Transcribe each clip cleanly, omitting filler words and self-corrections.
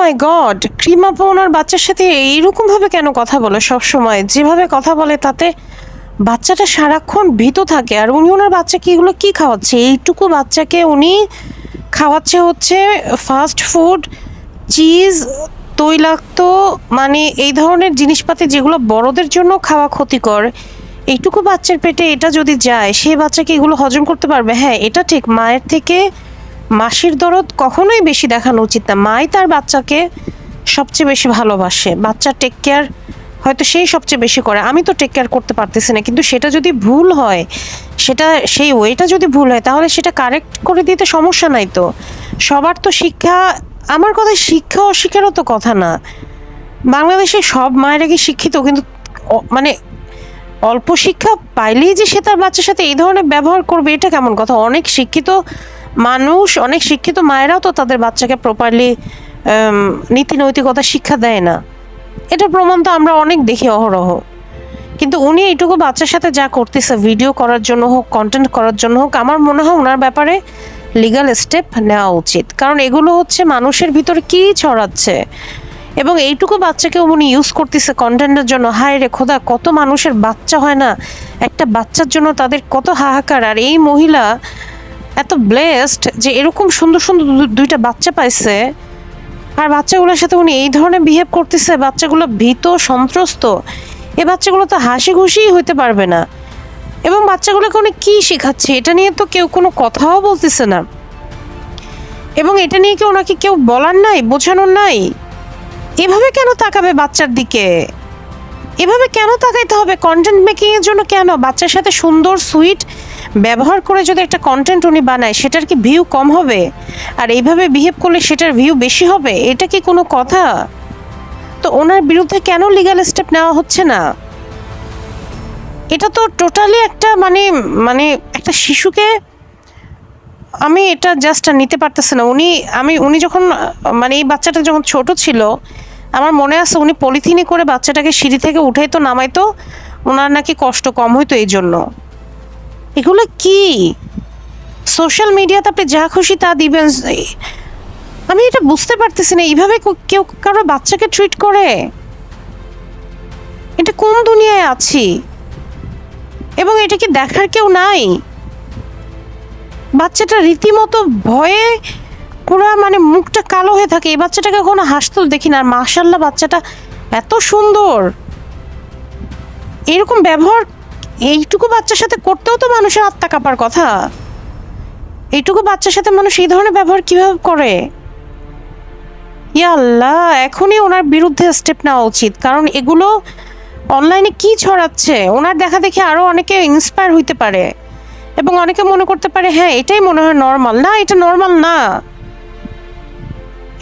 মাই god, cream আপু ওনার বাচ্চার সাথে এইরকমভাবে কেন কথা বলে? সব সময় যেভাবে কথা বলে তাতে বাচ্চাটা সারাক্ষণ ভীত থাকে। আর উনি ওনার বাচ্চাকে এগুলো কি খাওয়াচ্ছে? এইটুকু বাচ্চাকে উনি খাওয়াচ্ছে হচ্ছে ফাস্ট ফুড, চিজ, তৈলাক্ত, মানে এই ধরনের জিনিসপাতি যেগুলো বড়দের জন্য খাওয়া ক্ষতিকর। এইটুকু বাচ্চার পেটে এটা যদি যায়, সে বাচ্চাকে এগুলো হজম করতে পারবে? হ্যাঁ, এটা ঠিক, মায়ের থেকে মাসির দরদ কখনোই বেশি দেখানো উচিত না। মাই তার বাচ্চাকে সবচেয়ে বেশি ভালোবাসে, বাচ্চার টেক কেয়ার হয়তো সেই সবচেয়ে বেশি করে। আমি তো টেক কেয়ার করতে পারতেছি না, কিন্তু সেটা যদি ভুল হয়, সেটা সেই ওয়েটা যদি ভুল হয়, তাহলে সেটা কারেক্ট করে দিতে সমস্যা নাই তো। সবার তো শিক্ষা, আমার কথা শিক্ষা অশিক্ষারও তো কথা না। বাংলাদেশে সব মায়েরা কি শিক্ষিত? কিন্তু মানে অল্প শিক্ষা পাইলেই যে সে তার বাচ্চার সাথে এই ধরনের ব্যবহার করবে, এটা কেমন কথা? অনেক শিক্ষিত মানুষ, অনেক শিক্ষিত মায়েরাও তো তাদের বাচ্চাকে প্রপারলি নীতি নৈতিকতা শিক্ষা দেয় না। এটা প্রমাণ তো আমরা অনেক দেখি অহরহ। কিন্তু উনি এইটুকু বাচ্চার সাথে যা করতেছে, ভিডিও করার জন্য হোক, কন্টেন্ট করার জন্য হোক, আমার মনে হয় ওনার ব্যাপারে লিগ্যাল স্টেপ নেওয়া উচিত। কারণ এগুলো হচ্ছে মানুষের ভিতরে কি ছড়াচ্ছে। এবং এইটুকু বাচ্চাকে উনি ইউজ করতেছে কন্টেন্টের জন্য। হায় রে খোদা, কত মানুষের বাচ্চা হয় না, একটা বাচ্চার জন্য তাদের কত হাহাকার। আর এই মহিলা এত ব্লেসড যে এরকম সুন্দর সুন্দর দুইটা বাচ্চা পাইছে, আর বাচ্চাগুলোর সাথে উনি এই ধরনের বিহেভ করতেছে। বাচ্চাগুলো ভীত, সন্ত্রস্ত। এই বাচ্চাগুলো তো হাসি খুশিই হইতে পারবে না। এবং বাচ্চাগুলোকে উনি কী শেখাচ্ছে, এটা নিয়ে তো কেউ কোনো কথাও বলতেছে না। এবং এটা নিয়ে কি ওনাকে কেউ বলার নাই, বোঝানোর নাই? এভাবে কেন তাকাবে বাচ্চার দিকে? এভাবে কেন তাকাইতে হবে? কন্টেন্ট মেকিংয়ের জন্য কেন? বাচ্চার সাথে সুন্দর সুইট ব্যবহার করে যদি একটা কন্টেন্ট উনি বানায়, সেটার কি ভিউ কম হবে? আর এইভাবে বিহেভ করলে সেটার ভিউ বেশি হবে? এটা কি কোনো কথা? তো ওনার বিরুদ্ধে কেন লিগ্যাল স্টেপ নেওয়া হচ্ছে না? এটা তো টোটালি একটা মানে মানে একটা শিশুকে, আমি এটা জাস্ট নিতে পারতেছি না। উনি যখন মানে এই বাচ্চাটা যখন ছোট ছিল, আমার মনে আছে উনি পলিথিনে করে বাচ্চাটাকে সিঁড়ি থেকে উঠাইতো নামাইতো, ওনার নাকি কষ্ট কম হইতো এই জন্য। এগুলো কি? সোশ্যাল মিডিয়াতে আপনি যা খুশি তা দিবেন, আমি এটা বুঝতে পারতেছি না। এইভাবে কেউ কারো বাচ্চাকে ট্রিট করে? এটা কোন দুনিয়ায় আছি? এবং এটা কি দেখার কেউ নাই? বাচ্চাটা রীতিমতো ভয়ে পুরা মানে মুখটা কালো হয়ে থাকে। এই বাচ্চাটাকে কোনো হাসতেও দেখি না। আর মাশাআল্লাহ, বাচ্চাটা এত সুন্দর। এরকম ব্যবহার এইটুকু বাচ্চার সাথে করতেও তো মানুষের আত্মা কাঁপার কথা। এইটুকু বাচ্চার সাথে মানুষ এই ধরনের ব্যবহার কিভাবে করে? ইয়া আল্লাহ, এখনই ওনার বিরুদ্ধে স্টেপ নেওয়া উচিত। কারণ এগুলো অনলাইনে কি ছড়াচ্ছে, ওনার দেখা দেখি আরও অনেকে ইন্সপায়ার হইতে পারে। এবং অনেকে মনে করতে পারে হ্যাঁ এটাই মনে হয় নর্মাল। না, এটা নর্মাল না।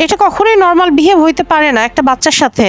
এটা কখনোই নর্মাল বিহেভ হইতে পারে না একটা বাচ্চার সাথে।